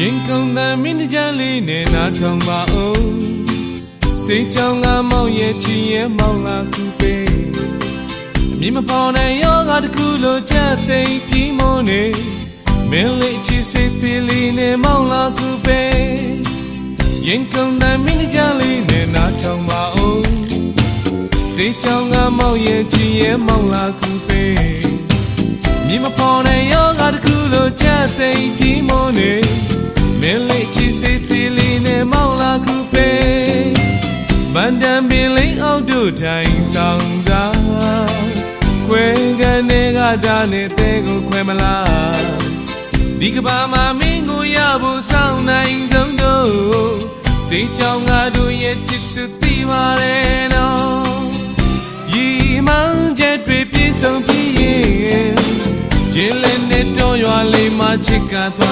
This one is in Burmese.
ရင်ကုန်တဲ့မင်းကြလေးနဲ့နားထောင်ပါဦးစိတ်ကြောင့်ငါမောင်ရဲ့ချီရဲ့မောင်လာကူပေးအမြင်မပေါ်တဲ့ယောဂတစ်ခုလိုချက်သိမ်းပြီးမနေမင်းလေးချစ်စိတ်သေးလေးနဲ့မောင်လာကူပေးရင်ကုန်တဲ့မင်းကြလေးနဲ့နားထောင်ပါဦးစိတ်ကြောင့်ငါမောင်ရဲ့ချီရဲ့မောင်လာကူပေးမြင်မပေါ်တဲ့ယောဂတစ်ခုလိုချက်သိမ်းပြီးမနေမင်းလေးချစ်စိတ်သေးလေးနဲ့မောင်လာကူပေးမန္တန်ပင်လေးအောက်တို့ထိုင်ဆောင်စားခွဲကနေကတာနဲ့တဲကိုခွဲမလားဒီကဘာမှာမင်းကိုရဖို့စောင့်နိုင်ဆုံးတော့စိတ်ကြောင့်ငါတို့ရဲ့ချစ်သူတည်ပါလေနော်ရီမောင်ချက်တွေပြည့်စုံပြီးရင်ကျင်းလည်းနဲ့တော့ရွာလေးမှာချစ်က